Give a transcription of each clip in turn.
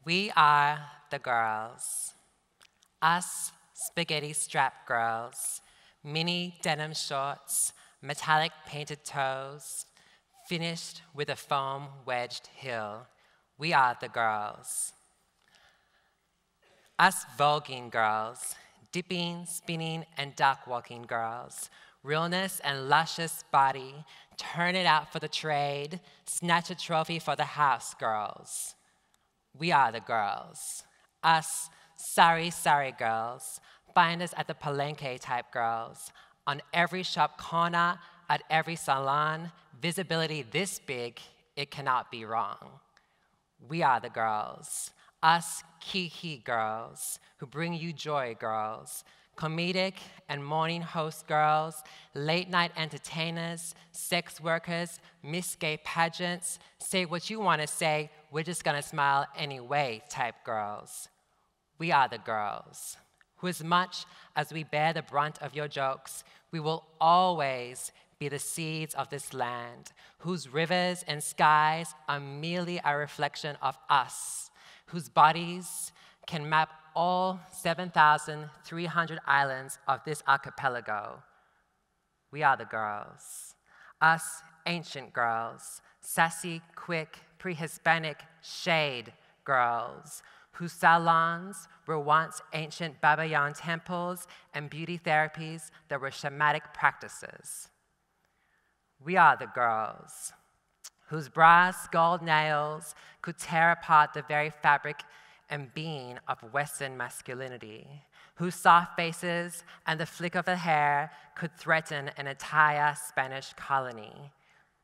We are the girls. Us spaghetti strap girls, mini denim shorts, metallic painted toes, finished with a foam wedged heel. We are the girls. Us voguing girls, dipping, spinning, and duck walking girls. Realness and luscious body, turn it out for the trade, snatch a trophy for the house girls. We are the girls. Us sorry girls, find us at the Palenque type girls, on every shop corner, at every salon, visibility this big, it cannot be wrong. We are the girls. Us kiki girls, who bring you joy girls, comedic and morning host girls, late night entertainers, sex workers, Miss Gay pageants, say what you want to say, we're just gonna smile anyway type girls. We are the girls, who as much as we bear the brunt of your jokes, we will always be the seeds of this land, whose rivers and skies are merely a reflection of us, whose bodies can map all 7,300 islands of this archipelago. We are the girls. Us ancient girls, sassy, quick, pre-Hispanic shade girls, whose salons were once ancient Babayan temples and beauty therapies that were shamanic practices. We are the girls, whose brass gold nails could tear apart the very fabric and being of Western masculinity, whose soft faces and the flick of the hair could threaten an entire Spanish colony.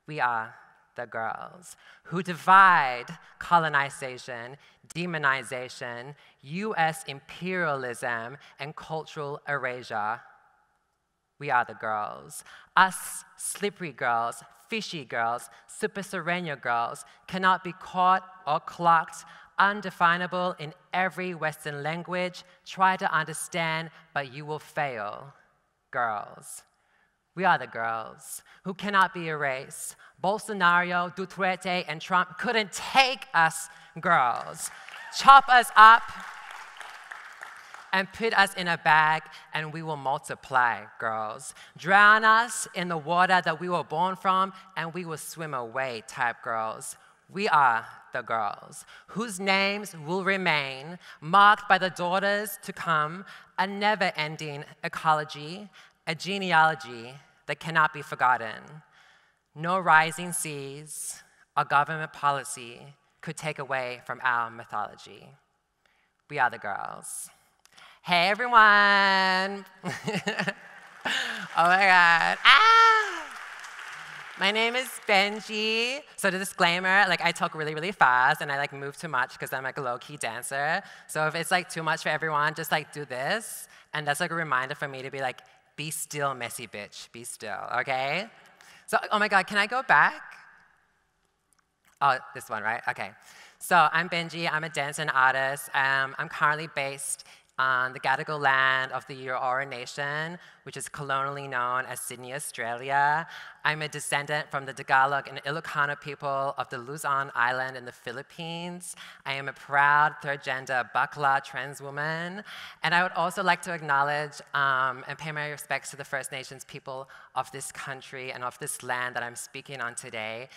We are the girls, who divide colonization, demonization, US imperialism, and cultural erasure. We are the girls. Us slippery girls, fishy girls, super sereno girls cannot be caught or clocked, undefinable in every Western language. Try to understand, but you will fail. Girls. We are the girls who cannot be erased. Bolsonaro, Duterte, and Trump couldn't take us girls. Chop us up and put us in a bag, and we will multiply, girls. Drown us in the water that we were born from, and we will swim away, type girls. We are the girls, whose names will remain marked by the daughters to come, a never-ending ecology, a genealogy that cannot be forgotten. No rising seas or government policy could take away from our mythology. We are the girls. Hey, everyone. Oh my God. My name is Bhenji. So the disclaimer, I talk really, really fast and I move too much because I'm a low-key dancer. So if it's too much for everyone, just do this. And that's a reminder for me to be still, messy bitch. Be still, okay? So, oh my God, can I go back? Oh, this one, right? Okay. So I'm Bhenji. I'm a dancer and artist. I'm currently based on the Gadigal land of the Eora Nation, which is colonially known as Sydney, Australia. I'm a descendant from the Tagalog and Ilocano people of the Luzon Island in the Philippines. I am a proud third-gender Bakla trans woman. And I would also like to acknowledge and pay my respects to the First Nations people of this country and of this land that I'm speaking on today.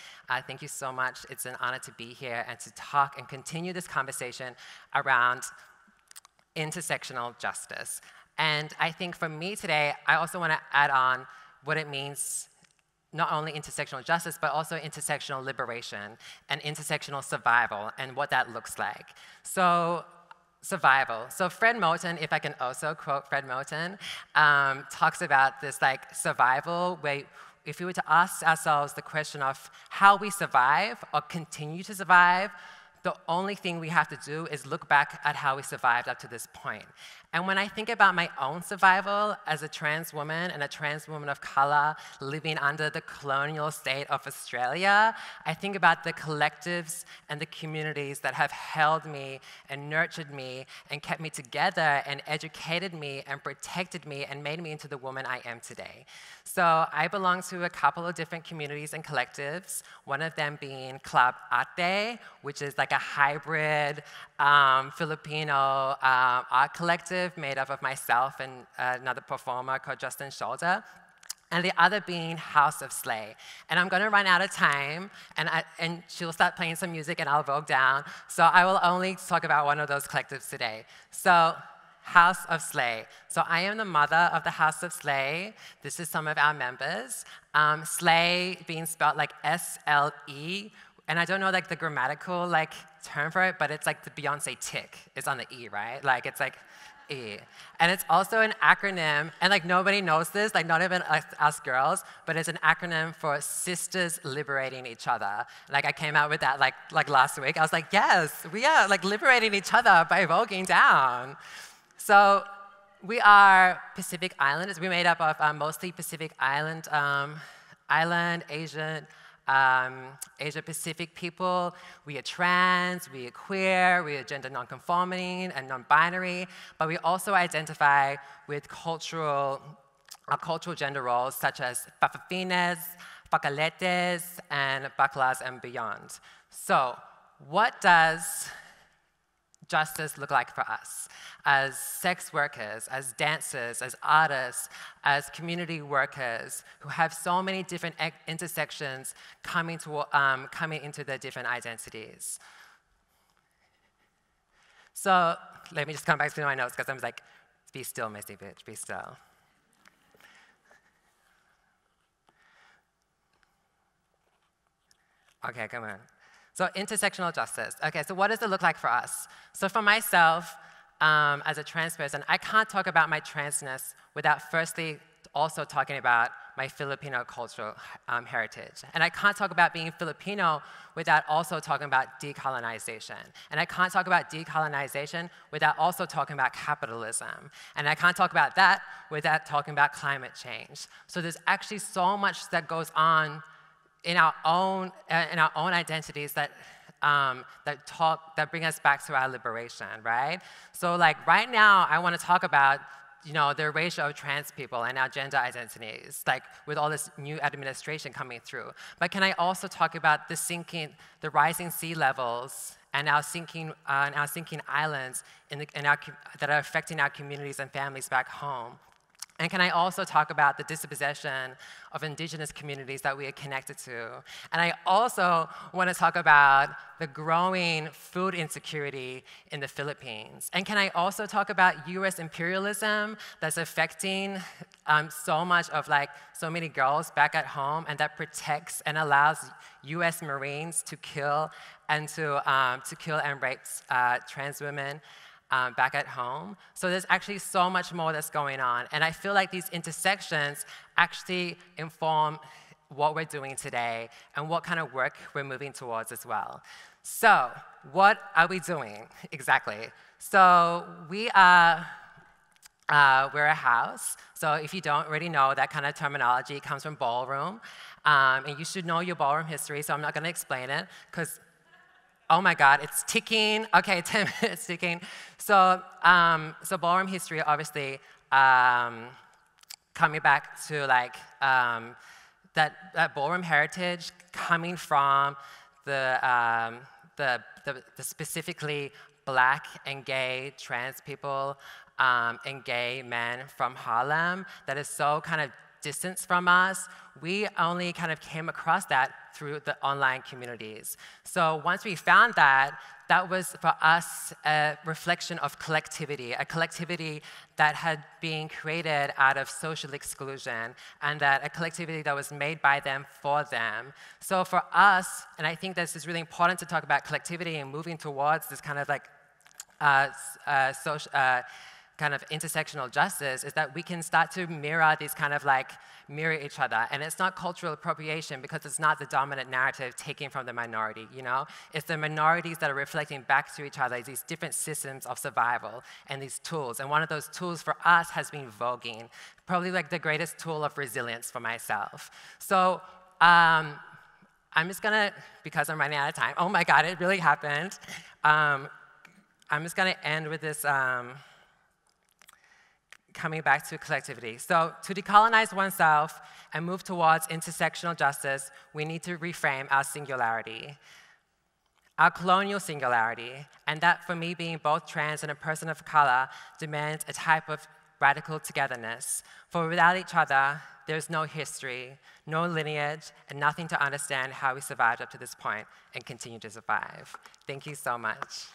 Thank you so much. It's an honor to be here and to talk and continue this conversation around intersectional justice. And I think for me today, I also want to add on what it means, not only intersectional justice, but also intersectional liberation and intersectional survival and what that looks like. So survival. So Fred Moten, if I can also quote Fred Moten, talks about this survival where if we were to ask ourselves the question of how we survive or continue to survive, the only thing we have to do is look back at how we survived up to this point. And when I think about my own survival as a trans woman and a trans woman of color living under the colonial state of Australia, I think about the collectives and the communities that have held me and nurtured me and kept me together and educated me and protected me and made me into the woman I am today. So I belong to a couple of different communities and collectives, one of them being Club Arte, which is a like a hybrid Filipino art collective made up of myself and another performer called Justin Scholder, and the other being House of Slay. And I'm gonna run out of time, and she'll start playing some music and I'll vogue down, so I will only talk about one of those collectives today. So, House of Slay. So I am the mother of the House of Slay. This is some of our members. Slay being spelled like S-L-E, and I don't know like the grammatical like term for it, but it's like the Beyonce tick is on the E, right? Like it's like E. And it's also an acronym, and like nobody knows this, like not even us girls, but it's an acronym for Sisters Liberating Each Other. Like I came out with that like last week. I was like, yes, we are like liberating each other by voguing down. So we are Pacific Islanders. We're made up of mostly Pacific Island, Asian, Asia-Pacific people. We are trans, we are queer, we are gender non-conforming and non-binary, but we also identify with cultural gender roles such as Papafines, Pacaletes, and Baclas and beyond. So what does justice look like for us as sex workers, as dancers, as artists, as community workers who have so many different intersections coming into their different identities? So let me just come back to my notes because I'm like, be still, messy bitch, be still. Okay, come on. So intersectional justice. Okay, so what does it look like for us? So for myself, as a trans person, I can't talk about my transness without firstly also talking about my Filipino cultural heritage. And I can't talk about being Filipino without also talking about decolonization. And I can't talk about decolonization without also talking about capitalism. And I can't talk about that without talking about climate change. So there's actually so much that goes on in our own identities that bring us back to our liberation, right? So like right now, I want to talk about the erasure of trans people and our gender identities, like with all this new administration coming through. But can I also talk about the rising sea levels and our sinking islands that are affecting our communities and families back home? And can I also talk about the dispossession of indigenous communities that we are connected to? And I also want to talk about the growing food insecurity in the Philippines. And can I also talk about US imperialism that's affecting so much of so many girls back at home, and that protects and allows US Marines to kill and rape trans women back at home. So there's actually so much more that's going on. And I feel like these intersections actually inform what we're doing today and what kind of work we're moving towards as well. So what are we doing exactly? So we're a house. So if you don't already know, that kind of terminology comes from ballroom. And you should know your ballroom history, so I'm not gonna explain it, because oh my God, it's ticking. Okay, 10 minutes ticking. So ballroom history, obviously, coming back to that ballroom heritage coming from the specifically Black and gay trans people and gay men from Harlem that is so kind of distant from us. We only kind of came across that through the online communities. So once we found that, that was for us a reflection of collectivity, a collectivity that had been created out of social exclusion, and that a collectivity that was made by them for them. So for us, and I think this is really important to talk about collectivity and moving towards this kind of kind of intersectional justice, is that we can start to mirror these kind of mirror each other. And it's not cultural appropriation because it's not the dominant narrative taken from the minority, It's the minorities that are reflecting back to each other these different systems of survival and these tools. And one of those tools for us has been voguing, probably the greatest tool of resilience for myself. So I'm just gonna, because I'm running out of time, oh my God, it really happened. I'm just gonna end with this, coming back to collectivity. So to decolonize oneself and move towards intersectional justice, we need to reframe our singularity. Our colonial singularity, and that for me being both trans and a person of color, demands a type of radical togetherness. For without each other, there's no history, no lineage, and nothing to understand how we survived up to this point and continue to survive. Thank you so much.